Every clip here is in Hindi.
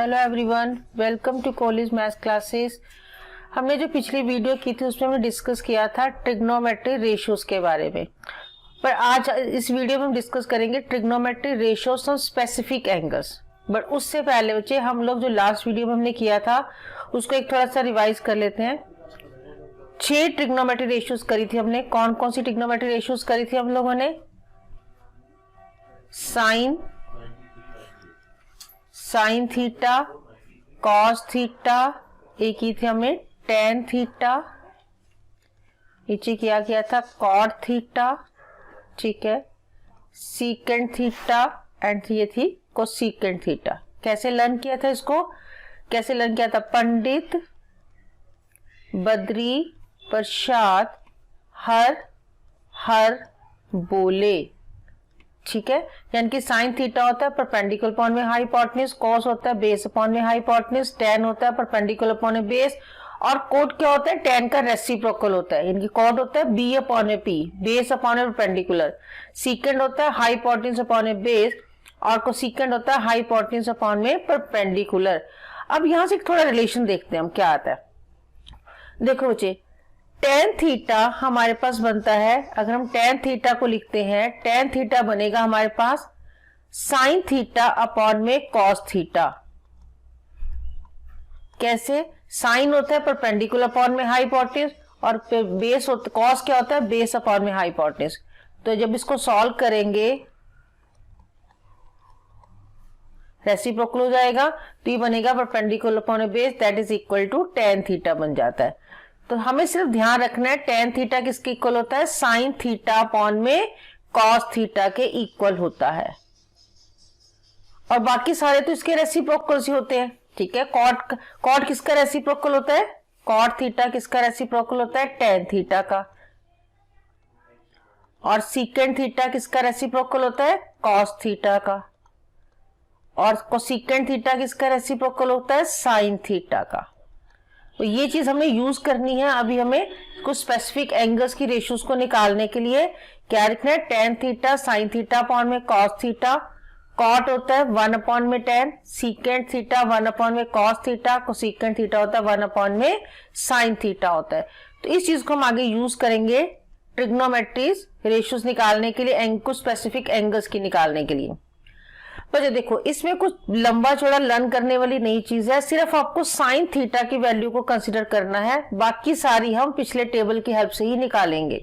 Hello everyone, welcome to college maths classes. हमने जो पिछली वीडियो की थी उसमें हमने डिस्कस किया था ट्रिग्नोमेट्री रेशियोज के बारे में, पर आज इस वीडियो में हम डिस्कस करेंगे trigonometry ratios of specific angles. But उससे पहले बच्चे हम लोग जो लास्ट वीडियो में हमने किया था उसको एक थोड़ा सा रिवाइज कर लेते हैं। 6 ट्रिग्नोमेट्री रेशियोज करी थी हमने। कौन कौन सी ट्रिग्नोमेट्री रेशियोज करी थी हम लोगों ने? साइन थीटा, कॉस थीटा, एक की थी हमने टेन थीटा, नीचे किया गया था कॉट थीटा, ठीक है, सीकेंट थीटा एंड ये थी कोसीकेंट थीटा। कैसे लर्न किया था इसको? कैसे लर्न किया था? पंडित बद्री प्रसाद हर बोले, ठीक है। यानी कि साइन थीटा होता है परपेंडिकुलर अपॉन में हाइपोटेन्यूज, कॉस होता है बेस अपॉन में हाइपोटेन्यूज, टेन होता है परपेंडिकुलर अपॉन में बेस, और कोट क्या होता है? टेन का रेसिप्रोकल होता है। यानी कि कोट होता है बी अपॉन में पी, बेस अपॉन में परपेंडिकुलर, सीकेंड होता है हाइपोटेन्यूज अपॉन में बेस, और कोसीकेंड होता है हाइपोटेन्यूज अपॉन में परपेंडिकुलर। अब यहां से थोड़ा रिलेशन देखते हैं हम क्या आता है। देखो बच्चे, टेन थीटा हमारे पास बनता है, अगर हम टेन थीटा को लिखते हैं, टेन थीटा बनेगा हमारे पास साइन थीटा अपॉन में कॉस थीटा। कैसे? साइन होता है परपेंडिकुलर अपॉन में हाइपोटेन्यूज, और बेस होता, कॉस क्या होता है? बेस अपॉन में हाइपोटेन्यूज। तो जब इसको सॉल्व करेंगे रेसिप्रोकल हो जाएगा, तो ये बनेगा परपेंडिकुलर अपॉन में base, that is equal to tan theta बन जाता है। तो हमें सिर्फ ध्यान रखना है टेन थीटा किसके इक्वल होता है? साइन थीटा अपॉन में कॉस थीटा के इक्वल होता है, और बाकी सारे तो इसके रेसिप्रोकल ही होते हैं, ठीक है। कॉट किसका रेसिप्रोकल होता है? कॉट थीटा किसका रेसिप्रोकल होता है? टेन थीटा का। और सीकेंट थीटा किसका रेसिप्रोकल होता है? कॉस थीटा का। और कोसीकेंट थीटा किसका रेसिप्रोकल होता है? साइन थीटा का। तो ये चीज हमें यूज करनी है। अभी हमें कुछ स्पेसिफिक एंगल्स की रेशियोज को निकालने के लिए क्या लिखना है? Tan theta sine theta upon में कॉस थीटा, कॉट होता है 1 अपॉन में टेन, सीकेंट थीटा 1 अपॉन में कॉस थीटा, कोसीकेंट थीटा होता है 1 अपॉन में साइन थीटा होता है। तो इस चीज को हम आगे यूज करेंगे ट्रिग्नोमेट्रीज रेशियोज निकालने के लिए, कुछ स्पेसिफिक एंगल्स की निकालने के लिए। पर देखो, इसमें कुछ लंबा चौड़ा लर्न करने वाली नई चीज है, सिर्फ आपको साइन थीटा की वैल्यू को कंसीडर करना है, बाकी सारी हम पिछले टेबल की हेल्प से ही निकालेंगे।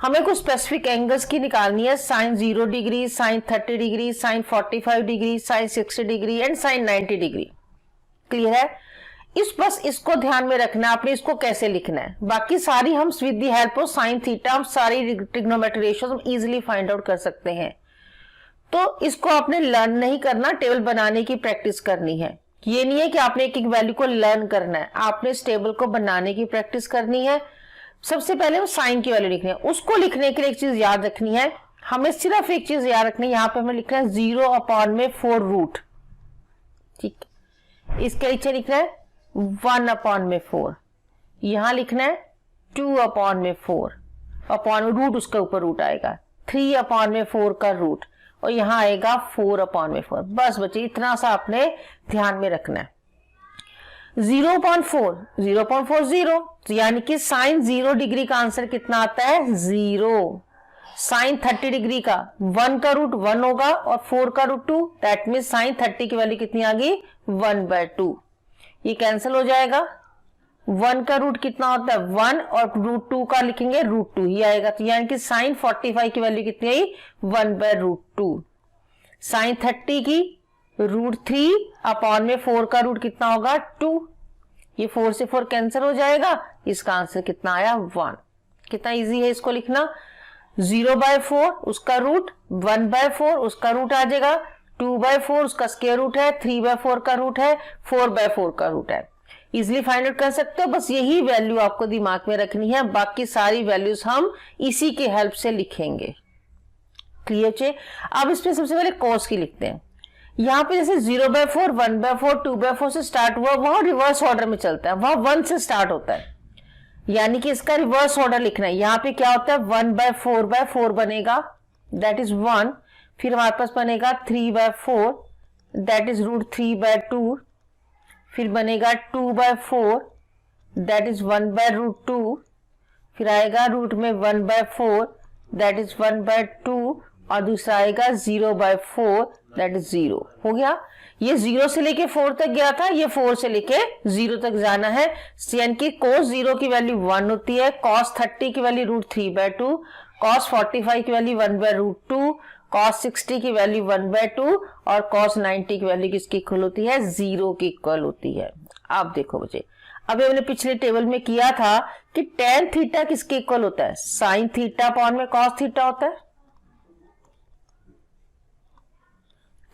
हमें कुछ स्पेसिफिक एंगल्स की निकालनी है, sine 0 degree, sine 30 degree, sine 45 degree, sine 60 degree and sine 90 degree. Clear है? बस इसको ध्यान में रखना है आपने, इसको कैसे लिखना है। बाकी सारी हम with the help of sine theta हम सारी ट्रिग्नोमेट्री रेशियोज हम इजिली फाइंड आउट कर सकते हैं। तो इसको आपने लर्न नहीं करना, टेबल बनाने की प्रैक्टिस करनी है। ये नहीं है कि आपने एक एक वैल्यू को लर्न करना है, आपने इस टेबल को बनाने की प्रैक्टिस करनी है। सबसे पहले वो साइन की वैल्यू लिखनी है। उसको लिखने के लिए एक चीज याद रखनी है, हमें सिर्फ एक चीज याद रखनी है, यहाँ पे हमें लिखना है 0 अपॉन में 4 रूट, ठीक। इसके नीचे लिखना है 1 अपॉन में 4, यहां लिखना है 2 अपॉन में 4, अपॉन में रूट, उसके ऊपर रूट आएगा, 3 अपॉन में 4 का रूट, और यहां आएगा 4 अपॉन में 4। बस बच्चे इतना सा आपने ध्यान में रखना है। 0.4 0.40, यानी कि साइन 0 डिग्री का आंसर कितना आता है? 0। साइन 30 डिग्री का 1 का रूट 1 होगा और 4 का रूट 2, दैट मीन साइन 30 की वैल्यू कितनी आ गई? 1/2। ये कैंसिल हो जाएगा। 1 का रूट कितना होता है? 1, और रूट 2 का लिखेंगे रूट 2 ही आएगा। तो यानी कि साइन 45 की वैल्यू कितनी आई? 1/√2। साइन 30 की रूट 3 अपॉन में 4 का रूट कितना होगा? 2। ये 4 से 4 कैंसिल हो जाएगा, इसका आंसर कितना आया? 1। कितना इजी है इसको लिखना। 0/4 उसका रूट, 1/4 उसका रूट आ जाएगा, 2/4 उसका स्क्वायर रूट है, 3/4 का रूट है, 4/4 का रूट है। इजिली फाइंड आउट कर सकते हो। बस यही वैल्यू आपको दिमाग में रखनी है, बाकी सारी वैल्यूज हम इसी के हेल्प से लिखेंगे। क्लियर चे? अब इसमें सबसे पहले कॉस की लिखते हैं। यहाँ पे जैसे 0/4, 1/4, 2/4 से स्टार्ट हुआ, वहां रिवर्स ऑर्डर में चलता है, वहां 1 से स्टार्ट होता है, यानी कि इसका रिवर्स ऑर्डर लिखना है। यहाँ पे क्या होता है? 1/4 बनेगा, दैट इज 1। फिर हमारे पास बनेगा 3/4, दैट इज √3/2, फिर बनेगा 2/4 दैट इज 1/√2, फिर आएगा रूट में 1/4 दैट इज 1/2 और दूसरा आएगा 0/4 दैट इज 0। हो गया, ये 0 से लेके 4 तक गया था, ये 4 से लेके 0 तक जाना है। यानी कि cos 0 की वैल्यू 1 होती है, cos 30 की वैल्यू √3/2, cos 45 की वैल्यू 1/√2, cos 60 की वैल्यू 1/2 और cos 90 की वैल्यू किसकी इक्वल होती है? 0 की इक्वल होती है। आप देखो बच्चे, अभी हमने पिछले टेबल में किया था कि tan थीटा किसके इक्वल होता है? sin थीटा अपॉन में cos थीटा होता है।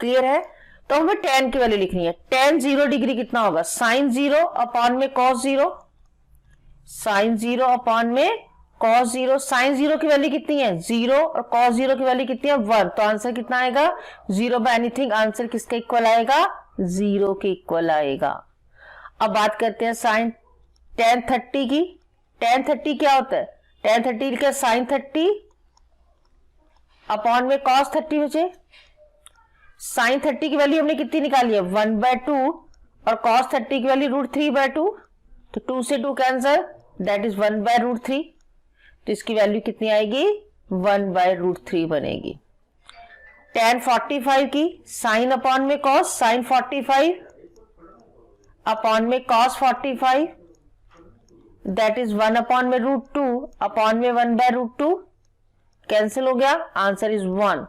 क्लियर है? तो हमें tan की वैल्यू लिखनी है। tan 0 डिग्री कितना होगा? sin 0 अपॉन में cos 0, sin 0 अपॉन में cos 0। sin 0 की वैल्यू कितनी है? 0 और cos 0 की वैल्यू कितनी है? 1। तो आंसर कितना आएगा? 0 बाय एनीथिंग। आंसर किसके इक्वल आएगा? 0 के इक्वल आएगा। अब बात करते हैं sin tan 30 की। tan 30 क्या होता है? tan 30 लिखा sin 30 अपॉन में cos 30 बचे। sin 30 की वैल्यू हमने कितनी निकाली है? 1/2 और cos 30 की वैल्यू √3/2, तो 2 से 2 कैंसर दैट इज 1/√3। तो इसकी वैल्यू कितनी आएगी? 1/√3 बनेगी। tan 45 की sin अपॉन में cos, sin 45 अपॉन में cos 45 दैट इज 1 अपॉन में √2 अपॉन में 1/√2, कैंसिल हो गया, आंसर इज 1।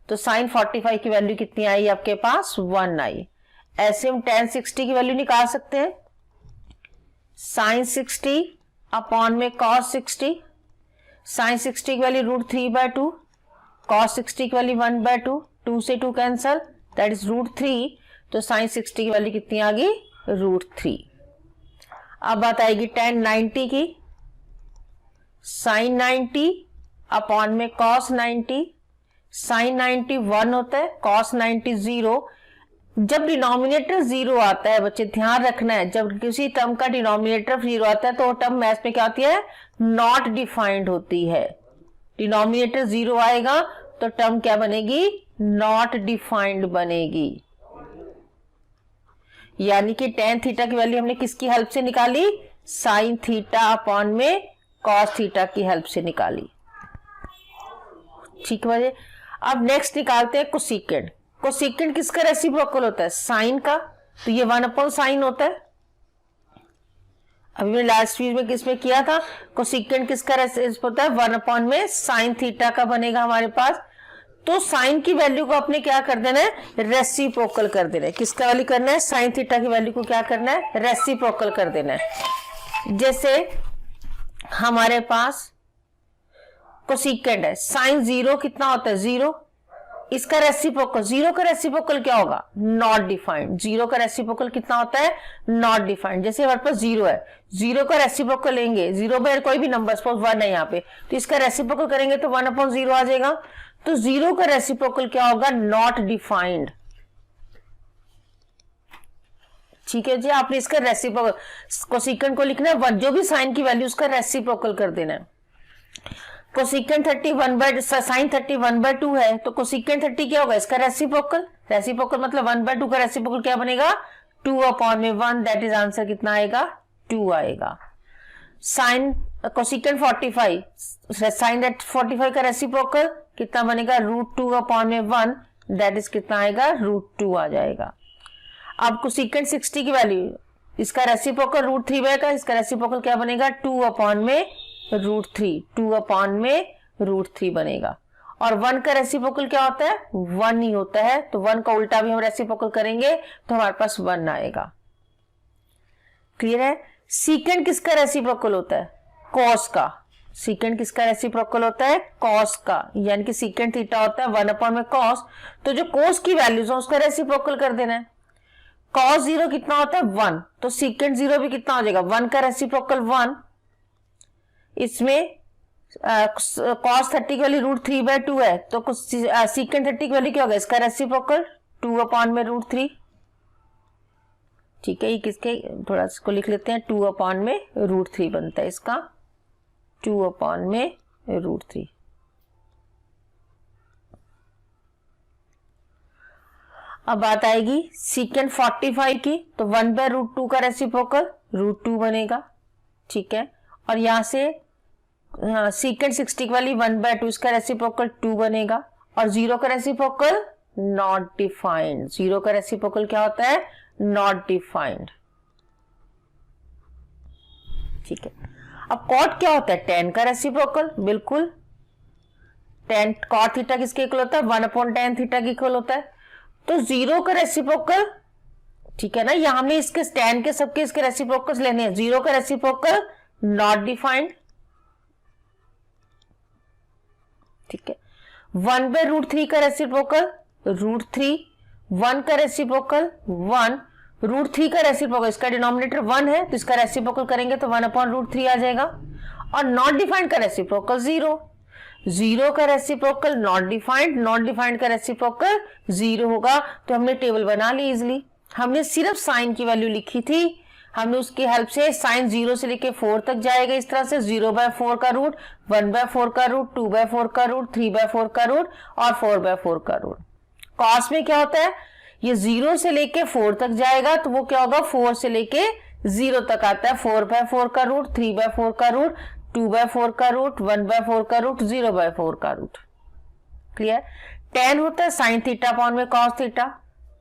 तो sin 45 की वैल्यू कितनी आई आपके पास? 1 आई। ऐसे हम tan 60 की वैल्यू निकाल सकते हैं। sin 60 अपॉन में cos 60, sin 60 की वैल्यू √3/2, cos 60 की वैल्यू 1/2, 2 से 2 कैंसल दैट इज √3। तो sin 60 की वैल्यू कितनी आ गई? √3। अब बात आएगी tan 90 की। sin 90 अपॉन में cos 90, sin 90 1 होता है, cos 90 0। जब डिनोमिनेटर 0 आता है बच्चे, ध्यान रखना है, जब किसी टर्म का डिनोमिनेटर 0 आता है तो वो टर्म मैथ्स में क्या होती है? नॉट डिफाइंड होती है। डिनोमिनेटर 0 आएगा तो टर्म क्या बनेगी? नॉट डिफाइंड बनेगी। यानी कि tan थीटा की वैल्यू हमने किसकी हेल्प से निकाली? sin थीटा अपॉन में cos थीटा की हेल्प से निकाली। ठीक है। अब नेक्स्ट निकालते हैं कोसिकेंड। कोसिकेंड किसका रेसिप्रोकल होता है? साइन का। तो ये 1/sin होता है। अभी मैंने लास्ट वीक में किसमें किया था? कोसिकेंड किसका रेसिप्रोकल होता है? 1 में sin थीटा का बनेगा हमारे पास। तो साइन की वैल्यू को अपने क्या कर देना है? रेसिप्रोकल कर देना है। किसका वैल्यू करना है? sin थीटा की वैल्यू को क्या करना है? रेसिप्रोकल कर देना है। जैसे हमारे पास कोसिकेंड है, sin 0 कितना होता है? 0। इसका रेसिप्रोकल, 0 का रेसिप्रोकल क्या होगा? Not defined. 0 का रेसिप्रोकल कितना होता है? Not defined. जैसे हमारे पास 0 है, 0 का रेसिप्रोकल लेंगे, 0 पे कोई भी नंबर, सपोज 1 है यहाँ पे, तो इसका रेसिप्रोकल करेंगे तो 1/0 आ जाएगा। तो 0 का रेसिप्रोकल क्या होगा? Not defined. ठीक है जी, आपने इसका रेसिप्रोकल कोसिकेंड को लिखना है, जो भी साइन की वैल्यू उसका रेसिप्रोकल कर देना है। कोसिकेंड 30 sin 30 1/2 है, तो कोसिकेंड 30 क्या होगा? इसका रेसिप्रोकल। रेसिप्रोकल मतलब 1/2 का रेसिप्रोकल क्या बनेगा? 2/1 दैट इज आंसर कितना आएगा? 2 आएगा। साइन कोसिकेंड 45, साइन 45 का रेसिप्रोकल कितना बनेगा? √2/1 दैट इज कितना आएगा? √2 आ जाएगा। अब कोसिकेंड 60 की वैल्यू, इसका रेसिप्रोकल √3 का, इसका रेसिप्रोकल क्या बनेगा? 2/√3, 2/√3 बनेगा। और 1 का रेसिप्रोकल क्या होता है? 1 ही होता है। तो 1 का उल्टा भी हम रेसिप्रोकल करेंगे तो हमारे पास 1 आएगा। क्लियर है? सीकेंड किसका रेसिप्रोकल होता है? कॉस का। सीकेंड किसका रेसिप्रोकल होता है? कॉस का। यानी कि सीकेंड थीटा होता है 1/cos। तो जो कॉस की वैल्यूज है उसका रेसिप्रोकल कर देना है। cos 0 कितना होता है? 1। तो सीकेंड 0 भी कितना हो जाएगा? 1 का रेसिप्रोकल 1। इसमें cos 30 की वैल्यू √3/2 है, तो सीकेंड 30 की वैल्यू क्या होगा? इसका रेसिप्रोकल 2/√3। ठीक है, ये किसके, थोड़ा इसको लिख लेते हैं, 2/√3 बनता है इसका, 2/√3। अब बात आएगी सीकेंट 45 की, तो 1/√2 का रेसिप्रोकल √2 बनेगा, ठीक है। और यहां से सीकेंट 60 वाली 1/2 इसका रेसिप्रोकल 2 बनेगा, और 0 का रेसिप्रोकल नॉट डिफाइंड। 0 का रेसिप्रोकल क्या होता है? नॉट डिफाइंड, ठीक है। अब कॉट क्या होता है? tan का रेसिप्रोकल, बिल्कुल। tan cot थीटा किसके इक्वल होता है? 1/tan थीटा के इक्वल होता है। तो 0 का रेसिप्रोकल, ठीक है ना, यहां हमने इसके tan के सबके इसके रेसिप्रोकल्स लेने हैं। 0 का रेसिप्रोकल नॉट डिफाइंड, ठीक है। 1/√3 का रेसिप्रोकल √3, 1 का रेसिप्रोकल 1, √3 का रेसिप्रोकल, इसका डिनोमिनेटर 1 है तो इसका रेसिप्रोकल करेंगे तो 1/√3 आ जाएगा। और नॉट डिफाइंड का रेसिप्रोकल 0, 0 का reciprocal not defined, not defined का रेसिप्रोकल 0 होगा। तो हमने टेबल बना ली इजिली। हमने सिर्फ साइन की वैल्यू लिखी थी, हमने उसकी हेल्प से साइन 0 से लेके 4 तक जाएगा इस तरह से, 0/4 का रूट, 1/4 का रूट, 2/4 का रूट, 3/4 का रूट और 4/4 का रूट। कॉस में क्या होता है? ये 0 से लेके 4 तक जाएगा तो वो क्या होगा? 4 से लेके 0 तक आता है। 4/4 का रूट, 3/4 का रूट, 2/4 का रूट, 1/4 का रूट, 0/4 का रूट। क्लियर? tan होता है साइन थीटा अपॉन में कॉस थीटा,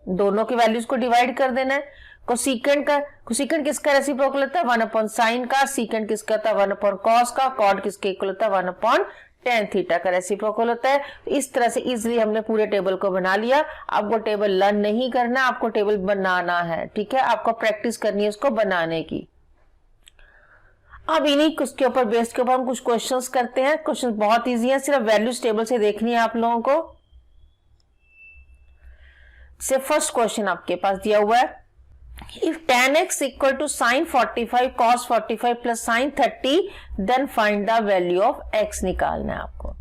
दोनों की वैल्यूज को डिवाइड कर देना है। कोसेकेंट किसका रेसिप्रोकल होता है? 1/sin का। सीकेंट किसका होता है? 1/cos का। कॉट किसके इक्वल होता है? 1/tan थीटा का रेसिप्रोकल होता है। तो इस तरह से इजिली हमने पूरे टेबल को बना लिया। आपको टेबल लर्न नहीं करना, आपको टेबल बनाना है, ठीक है। आपको प्रैक्टिस करनी है इसको बनाने की। अब इन्हीं उसके ऊपर बेस्ड के ऊपर हम कुछ क्वेश्चंस करते हैं। क्वेश्चंस बहुत इजी है, सिर्फ वैल्यूज टेबल से देखनी है आप लोगों को। से फर्स्ट क्वेश्चन आपके पास दिया हुआ है, if tan x equal to sin 45 cos 45 plus sin 30 then find the value of x निकालना है आपको।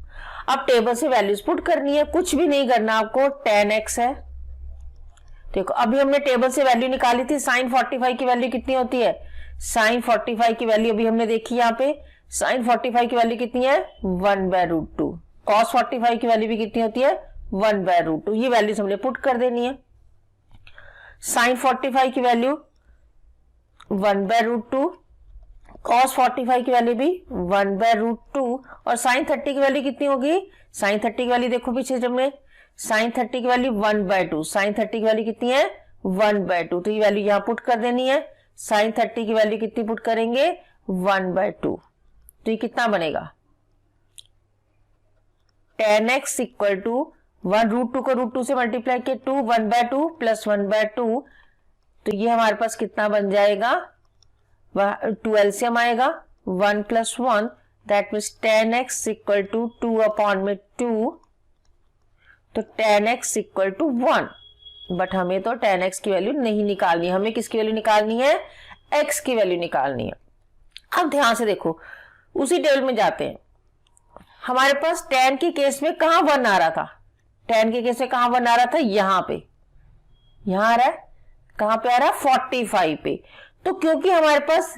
अब टेबल से वैल्यूज पुट करनी है, कुछ भी नहीं करना आपको। tan x है, देखो अभी हमने टेबल से वैल्यू निकाली थी। sin 45 की वैल्यू कितनी होती है? sin 45 की वैल्यू अभी हमने देखी यहाँ पे, sin 45 की वैल्यू कितनी है? 1/√2। cos 45 की वैल्यू भी कितनी होती है? 1/√2। ये वैल्यूज हमने पुट कर देनी है। sin 45 की वैल्यू 1/√2, cos 45 की वैल्यू भी 1/√2 और sin 30 की वैल्यू कितनी होगी? sin 30 की वैल्यू देखो पीछे जब में, sin 30 की वैल्यू 1/2, sin 30 की वैल्यू कितनी है? 1/2। तो ये वैल्यू यहां पुट कर देनी है। sin 30 की वैल्यू कितनी पुट करेंगे? 1/2। तो ये कितना बनेगा? tan x इक्वल टू 1√2 को √2 से मल्टीप्लाई किया 2, 1/2 प्लस 1/2, तो ये हमारे पास कितना बन जाएगा? 2 एलसीएम आएगा, 1 + 1, that means tan x equal to 2/2। तो tan x equal to 1। But हमें तो tan x की वैल्यू नहीं निकालनी है, हमें किसकी वैल्यू निकालनी है? x की वैल्यू निकालनी है। अब ध्यान से देखो, उसी टेबल में जाते हैं। हमारे पास tan के केस में कहां 1 आ रहा था? tan के केस में कहां 1 आ रहा था? यहां पे, यहां आ रहा है। कहां पे आ रहा है? 45 पे। तो क्योंकि हमारे पास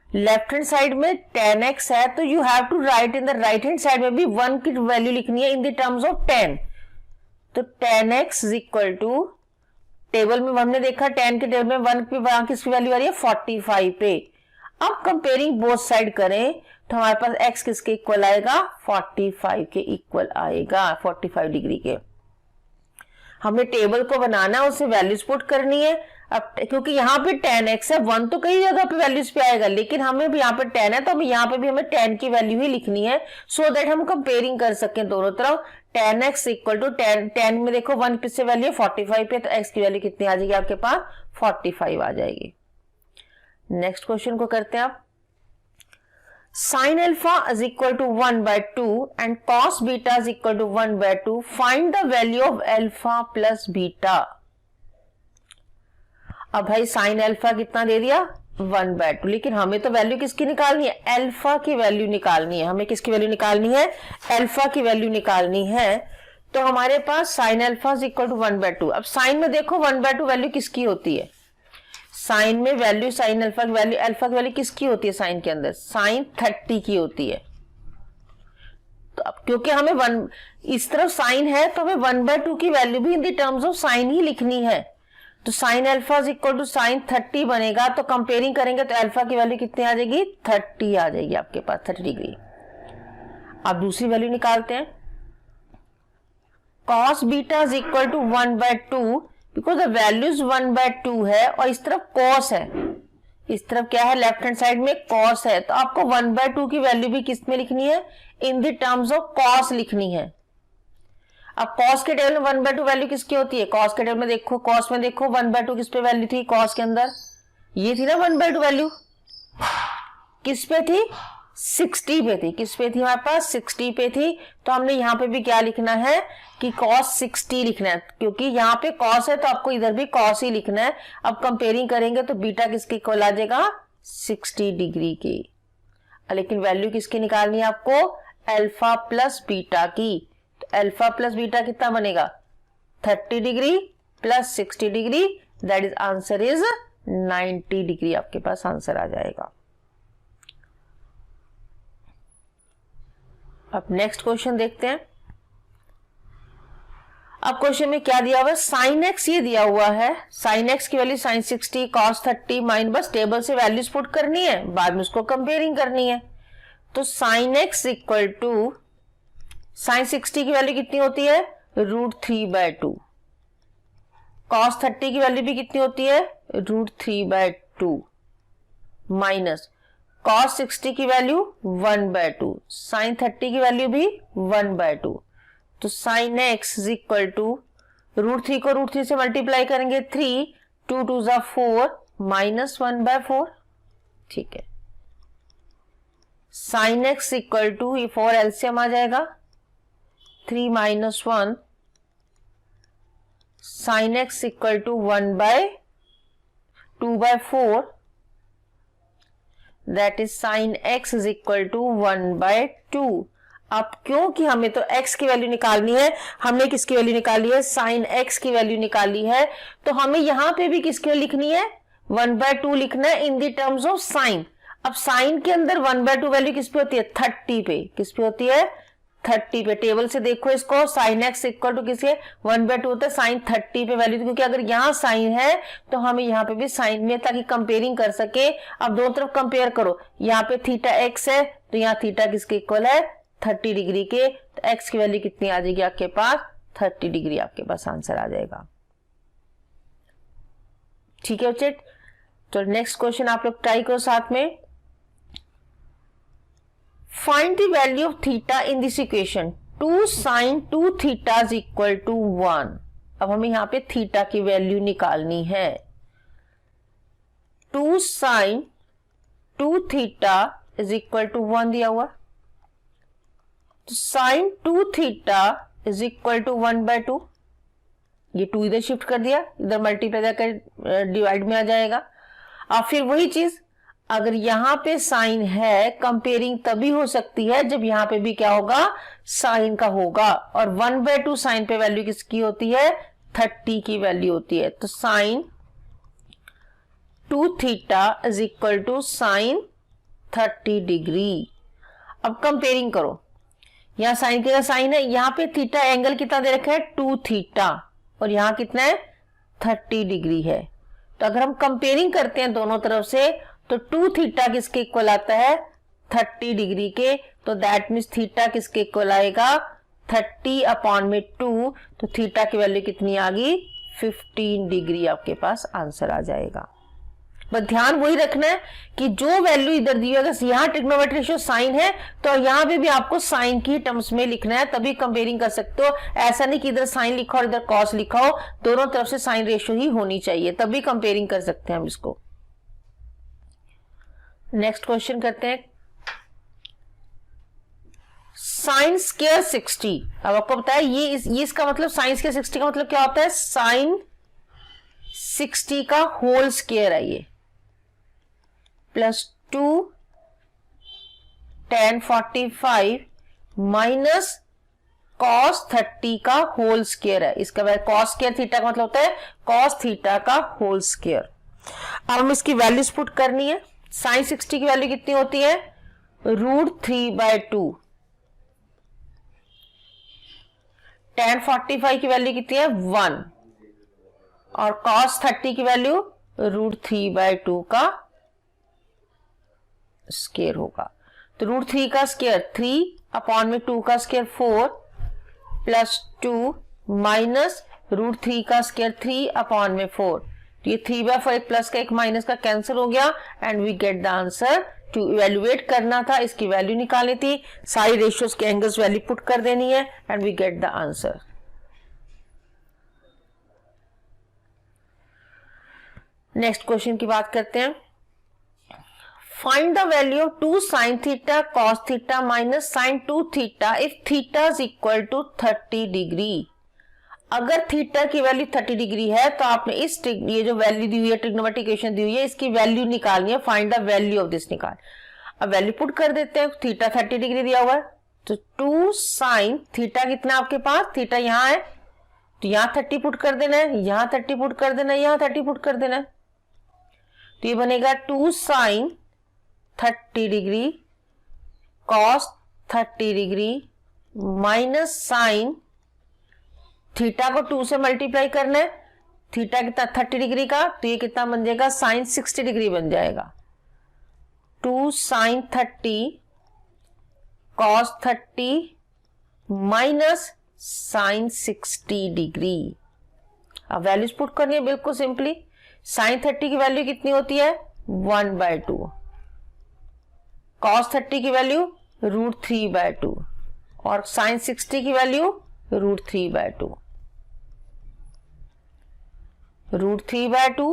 लेफ्ट हैंड साइड में tan x है, तो you have to write in the right hand side में भी 1 की वैल्यू लिखनी है in the terms of tan। तो tan x is equal to, table में हमने देखा tan के टेबल में 1 पे वहां किसकी वैल्यू आ रही है? 45 पे। अब कंपेयरिंग बोथ साइड करें तो हमारे पास x किसके इक्वल आएगा? 45 के इक्वल आएगा, 45 डिग्री के। हमने टेबल को बनाना, उसे वैल्यूज पुट करनी है। अब क्योंकि यहाँ पे tan x है, 1 तो कई जगह पे वैल्यूज पे आएगा, लेकिन हमें भी यहाँ पे tan है तो हमें यहाँ पे भी हमें tan की वैल्यू ही लिखनी है, सो दैट हम कंपेयरिंग कर सकें दोनों तरफ। tan x equal to tan में देखो 1 से वैल्यू 45 पे, तो x की वैल्यू कितनी आ जाएगी आपके पास? 45 आ जाएगी। नेक्स्ट क्वेश्चन को करते हैं आप। sin alpha is equal to 1/2 and cos beta is equal to 1/2. Find the value of alpha plus beta. अब भाई sin alpha कितना दे दिया? 1/2, लेकिन हमें तो वैल्यू किसकी निकालनी है? अल्फा की वैल्यू निकालनी है। हमें किसकी वैल्यू निकालनी है? अल्फा की वैल्यू निकालनी है। तो हमारे पास sin alpha is equal to 1/2। अब sin में देखो 1/2 वैल्यू किसकी होती है? साइन में वैल्यू, साइन अल्फा की वैल्यू, अल्फा की वैल्यू किसकी होती है साइन के अंदर? साइन 30 की होती है। तो अब क्योंकि हमें वन इस तरफ साइन है तो हमें 1/2 की वैल्यू भी in the terms of sine ही लिखनी है। तो sine alpha is equal to sine 30 बनेगा। तो कंपेयरिंग करेंगे तो अल्फा की वैल्यू कितनी आ जाएगी, 30 आ जाएगी आपके पास, 30 डिग्री। अब दूसरी वैल्यू निकालते हैं। cos beta is equal to 1/2 because the value is 1/2 है और इस तरफ cos है, इस तरफ क्या है, लेफ्ट हैंड साइड में cos है। तो आपको 1/2 की वैल्यू भी किस में लिखनी है, in the terms of cos लिखनी है। अब cos के टेबल में 1/2 वैल्यू किसकी होती है, cos के टेबल में देखो, cos में देखो 1/2 किस पे वैल्यू थी, cos के अंदर ये थी ना 1/2 वैल्यू, किस पे थी, 60 पे थी। किस पे थी हमारे पास, 60 पे थी। तो हमने यहाँ पे भी क्या लिखना है कि cos 60 लिखना है, क्योंकि यहाँ पे cos है तो आपको इधर भी cos ही लिखना है। अब कंपेयरिंग करेंगे तो बीटा किसके इक्वल आ जाएगा, 60 डिग्री के। लेकिन वैल्यू किसकी निकालनी है आपको, अल्फा प्लस बीटा की। तो अल्फा प्लस बीटा कितना बनेगा, 30 degree plus 60 degree, that is answer is 90 degree. आपके पास आंसर आ जाएगा। अब नेक्स्ट क्वेश्चन देखते हैं। अब क्वेश्चन में क्या दिया हुआ है, साइन एक्स ये दिया हुआ है, साइन एक्स की वैल्यू साइन 60 cos 30 माइन, बस टेबल से वैल्यूज पुट करनी है, बाद में उसको कंपेयरिंग करनी है। तो sine X equal to sine 60 की वैल्यू कितनी होती है, √3/2। cos 30 की वैल्यू भी कितनी होती है, √3/2 माइनस cos 60 की वैल्यू 1/2, साइन 30 की वैल्यू भी 1/2। तो sine X is equal to √3 को √3 से मल्टीप्लाई करेंगे 3, 2 2 जा 4 माइनस 1/4। ठीक है, साइन एक्स इक्वल टू ये 4 एलसीएम आ जाएगा, 3 minus 1, sine X equal to 1/2/4, that is sine X is equal to 1/2। अब क्योंकि हमें तो x की वैल्यू निकालनी है, हमने किसकी वैल्यू निकाली है, साइन x की वैल्यू निकाली है, तो हमें यहां पे भी किसकी वैल्यू लिखनी है, 1/2 लिखना है in the terms of sign. अब साइन के अंदर 1/2 वैल्यू किस पे होती है, 30 पे। किस पे होती है, 30 पे। टेबल से देखो इसको, साइन एक्स इक्वल टू किसके, 1/2 होता है साइन 30 पे वैल्यू, क्योंकि अगर यहाँ साइन है तो हमें यहाँ पे भी साइन में, ताकि कंपेयरिंग कर सके। अब दोनों तरफ कंपेयर करो, यहाँ पे थीटा एक्स है तो यहाँ थीटा किसके इक्वल है, 30 डिग्री के। तो एक्स की वैल्यू कितनी आ जाएगी आपके पास, 30 डिग्री आपके पास आंसर आ जाएगा। ठीक है बच्चे, तो नेक्स्ट क्वेश्चन आप लोग ट्राई करो साथ में। Find the value of theta in this equation, 2 sin 2 theta is equal to 1। अब हमें यहां पे थीटा की वैल्यू निकालनी है। 2 sin 2 theta is equal to 1 दिया हुआ, तो sine 2 theta is equal to 1/2। ये 2 इधर शिफ्ट कर दिया, इधर मल्टीप्लाई जाकर डिवाइड में आ जाएगा। अब फिर वही चीज, अगर यहां पे साइन है, कंपेयरिंग तभी हो सकती है जब यहां पे भी क्या होगा, साइन का होगा। और 1/2 साइन पे वैल्यू किसकी होती है, 30 की वैल्यू होती है। तो sine 2 theta is equal to sine 30 degree. अब कंपेयरिंग करो, यहाँ साइन के साइन है, यहाँ पे थीटा एंगल कितना दे रखा है, 2 थीटा, और यहाँ कितना है, 30 डिग्री है। तो अगर हम कंपेयरिंग करते हैं दोनों तरफ से, तो 2 थीटा किसके इक्वल आता है, 30 डिग्री के। तो दैट मीन्स थीटा किसके इक्वल आएगा, 30/2। तो थीटा की वैल्यू कितनी आ गई, 15 डिग्री आपके पास आंसर आ जाएगा। बस ध्यान वही रखना है कि जो वैल्यू इधर दी है, अगर यहाँ ट्रिग्नोमेट्रिक रेशियो साइन है तो यहाँ पे भी आपको साइन की टर्म्स में लिखना है, तभी कंपेयरिंग कर सकते हो। ऐसा नहीं कि इधर साइन लिखा और इधर कॉस लिखा हो, दोनों तरफ से साइन रेशियो ही होनी चाहिए, तभी कंपेयरिंग कर सकते हैं हम इसको। नेक्स्ट क्वेश्चन करते हैं, साइन स्क्वायर 60। अब आपको पता है ये इसका मतलब, साइन स्क्वायर 60 का मतलब क्या होता है, साइन 60 का होल स्क्वायर है ये, +2 tan 45 माइनस cos 30 का होल स्क्वायर है। इसका cos स्क्वायर थीटा का मतलब होता है cos थीटा का होल स्क्वायर। अब हम इसकी वैल्यूज पुट करनी है। साइन 60 की वैल्यू कितनी होती है, √3/2 tan 45 की वैल्यू कितनी है 1 और cos 30 की वैल्यू √3/2 का स्क्वायर होगा। तो √3 का स्क्वायर 3 अपॉन में 2 का स्क्वायर 4 प्लस 2 माइनस √3 का स्क्वायर 3 अपॉन में 4। तो ये 3/4 एक प्लस का एक माइनस का कैंसिल हो गया and we get the answer. To evaluate करना था, इसकी वैल्यू निकालनी थी, सारी रेशियोज के एंगल्स वैल्यू पुट कर देनी है and we get the answer. Next question की बात करते हैं। Find the value of 2 sin theta cos theta minus sin 2 theta if theta is equal to 30 degree. अगर थीटा की वैल्यू 30 डिग्री है तो आपने ये जो वैल्यू दी हुई है, ट्रिग्नोमेट्रिक इक्वेशन दी हुई है, इसकी वैल्यू निकालनी है। Find the value of this निकाल। अब वैल्यू पुट कर देते हैं। थीटा 30 डिग्री दिया हुआ है तो 2 sin थीटा कितना आपके पास, थीटा यहाँ है तो यहाँ 30 पुट कर देना है, यहाँ 30 पुट कर देना है, यहाँ 30 पुट कर देना है। तो ये बनेगा 2 sin 30 degree cos 30 degree minus sine theta को 2 से मल्टीप्लाई करना है, थीटा कितना 30 डिग्री का, तो ये कितना बन जाएगा साइन 60 डिग्री बन जाएगा। 2 sin 30 cos 30 minus sine 60 degree. अब वैल्यूज पुट करनी है बिल्कुल सिंपली। साइन 30 की वैल्यू कितनी होती है 1/2, cos 30 की वैल्यू √3/2 और साइन 60 की value √3/2। √3/2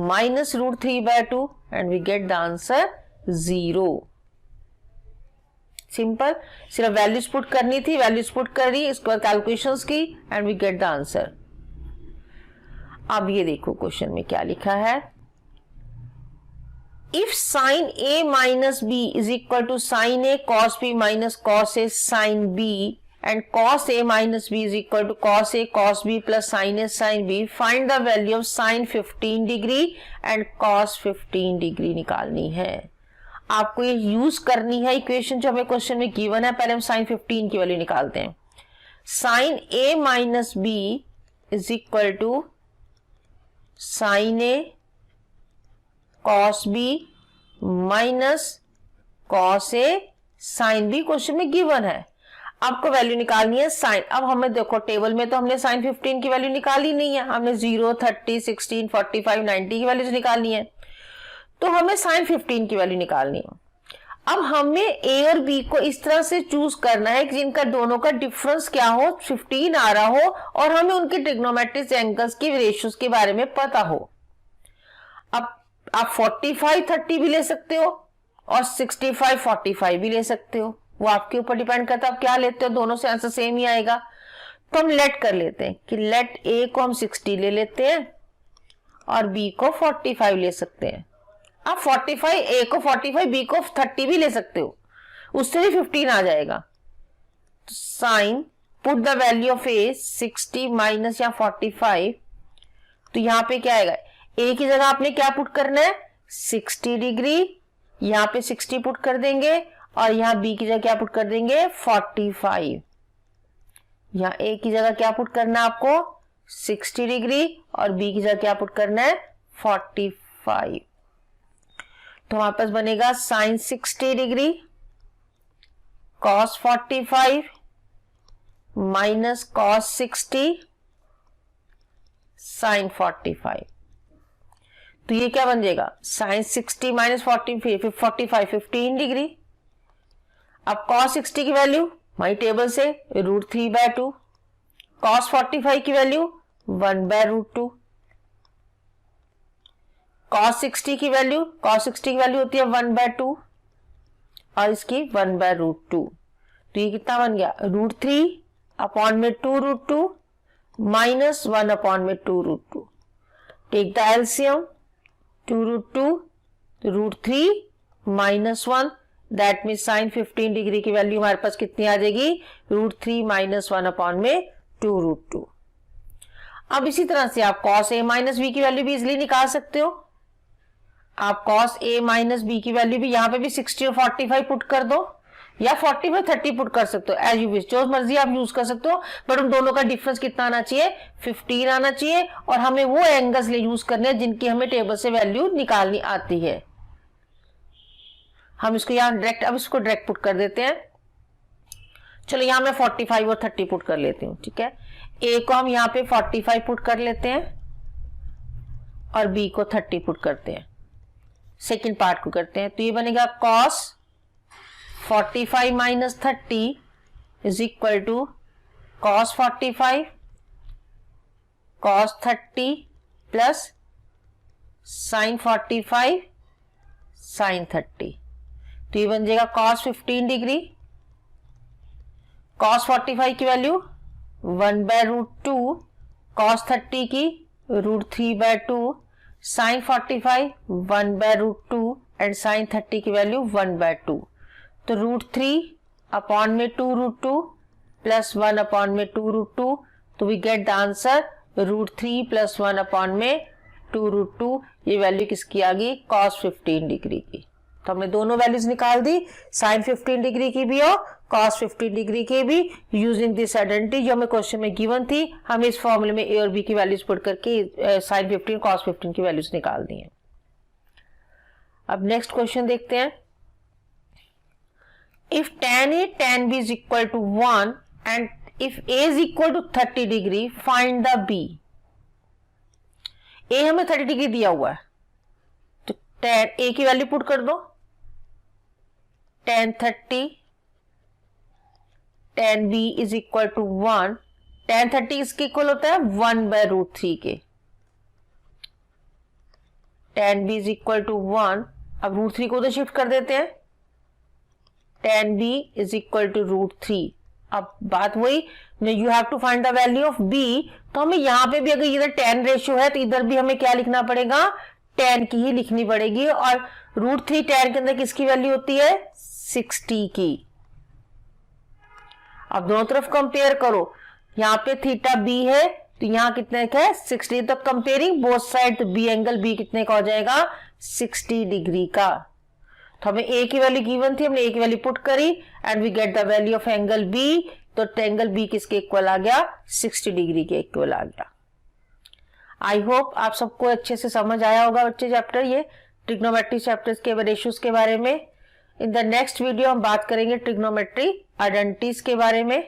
minus √3/2 and we get the answer 0। Simple, सिर्फ वैल्यूज पुट करनी थी, वैल्यूज पुट कर रही, इसके बाद कैलकुलेशंस की and we get the answer. अब ये देखो क्वेश्चन में क्या लिखा है। If sine a minus B is equal to sine a cos b minus cos a sin b and cos a minus b is equal to cos a cos b plus sin a sin b, find the value of sin 15 degree and cos 15 degree निकालनी है। आपको ये यूज करनी है इक्वेशन जो हमें क्वेश्चन में गिवन है। पहले हम sin 15 की वैल्यू निकालते हैं। sin a minus b is equal to sin a cos b minus cos a sin b question में गिवन है। आपको वैल्यू निकालनी है साइन। अब हमें देखो टेबल में तो हमने साइन 15 की वैल्यू निकाली नहीं है, हमने 0, 30, 16, 45, 90 की वैल्यू निकालनी है, तो हमें साइन 15 की वैल्यू निकालनी है। अब हमें ए और बी को इस तरह से चूज करना है कि जिनका दोनों का डिफरेंस क्या हो, 15 आ रहा हो और हमें उनके ट्रिग्नोमेट्रिक एंगल्स की रेशियोज के बारे में पता हो। अब आप 45, 30 भी ले सकते हो और 65, 45 भी ले सकते हो, वो आपके ऊपर डिपेंड करता है आप क्या लेते हो, दोनों से आंसर सेम ही आएगा। तो हम लेट कर लेते हैं कि लेट ए को हम 60 ले लेते हैं और बी को 45 ले सकते हैं। आप 45 ए को 45 बी को 30 भी ले सकते हो, उससे भी 15 आ जाएगा। तो sine put the value of A 60 minus या 45, तो यहां पे क्या आएगा, ए की जगह आपने क्या पुट करना है 60 डिग्री, यहां पे 60 पुट कर देंगे और यहां बी की जगह क्या पुट कर देंगे 45। यहां ए की जगह क्या पुट करना है आपको 60 डिग्री और बी की जगह क्या पुट करना है 45। तो हमारे पास बनेगा sine 60 degree cos 45 minus cos 60 sine 45। तो ये क्या बन जाएगा साइन 60 माइनस 45 15 डिग्री। अब cos 60 की वैल्यू हमारी टेबल से √3/2, cos 45 की वैल्यू 1/√2, cos 60 की वैल्यू होती है 1/2 और इसकी 1/√2। तो ये कितना बन गया √3 अपॉन में 2√2 माइनस 1 अपॉन में 2√2। Take the LCM 2√2 √3 minus 1, that mean sine 15 degree की वैल्यू हमारे पास कितनी आ जाएगी √3 माइनस 1 अपॉन में 2√2। अब इसी तरह से आप cos a माइनस बी की वैल्यू भी इजिली निकाल सकते हो। आप cos a माइनस बी की वैल्यू भी यहां पे भी 60 और 45 पुट कर दो, या 40/30 पुट कर सकते हो, एज यू विश, जो मर्जी आप यूज कर सकते हो, बट उन दोनों का डिफरेंस कितना आना चाहिए, 15 आना चाहिए। और हमें वो एंगल्स यूज करने हैं जिनकी हमें टेबल से वैल्यू निकालनी आती है। हम इसको यहां डायरेक्ट, अब इसको डायरेक्ट पुट कर देते हैं। चलो यहां मैं 45 और 30 पुट कर लेती हूँ, ठीक है। ए को हम यहाँ पे 45 पुट कर लेते हैं और बी को 30 पुट करते हैं, सेकेंड पार्ट को करते हैं। तो ये बनेगा cos 45 minus 30 is equal to cos 45 cos 30 plus sin 45 sin 30। तो ये बन जाएगा cos 15 डिग्री, cos 45 की वैल्यू 1/√2, cos 30 की √3/2, sin 45 1/√2 एंड sin 30 की वैल्यू 1/2। तो √3 अपॉन में 2√2 प्लस 1 अपॉन में 2√2, तो we get the answer √3 plus 1 upon में 2√2। ये वैल्यू किसकी आ गई, cos 15 डिग्री की। तो हमने दोनों वैल्यूज निकाल दी, sin 15 डिग्री की भी और cos 15 डिग्री की भी, यूजिंग दिस आइडेंटिटी जो हमें क्वेश्चन में गिवन थी। हम इस फॉर्मूले में ए और बी की वैल्यूज पुट करके sin 15 cos 15 की वैल्यूज निकाल दी हैं। अब नेक्स्ट क्वेश्चन देखते हैं। If tan A tan B is equal to 1 and if A is equal to 30 degree find the B। A हमें 30 डिग्री दिया हुआ है, तो tan A की वैल्यू पुट कर दो, tan 30 tan B is equal to 1, tan 30 इसके इक्वल होता है 1/√3 के, tan B is equal to 1। अब √3 को उधर शिफ्ट कर देते हैं, tan B is equal to √3। अब बात वही, you have to find the value of B। तो हमें यहां पे भी अगर इधर tan रेशियो है तो इधर भी हमें क्या लिखना पड़ेगा, tan की ही लिखनी पड़ेगी। और √3 tan के अंदर किसकी वैल्यू होती है, 60 की। अब दोनों तरफ कंपेयर करो, यहाँ पे थीटा बी है तो यहाँ कितने का है, 60। तब कंपेयरिंग बोथ साइड, तो बी एंगल बी कितने का हो जाएगा, 60 डिग्री का। तो हमें ए की वैल्यू गिवन थी, हमने ए की वैल्यू पुट करी and we get the value of angle B. तो एंगल बी किसके इक्वल आ गया, 60 डिग्री के इक्वल आ गया। आई होप आप सबको अच्छे से समझ आया होगा बच्चे चैप्टर, ये ट्रिग्नोमेट्री चैप्टर्स के रेशियोज के बारे में। इन द नेक्स्ट वीडियो हम बात करेंगे ट्रिग्नोमेट्री आइडेंटिटीज के बारे में।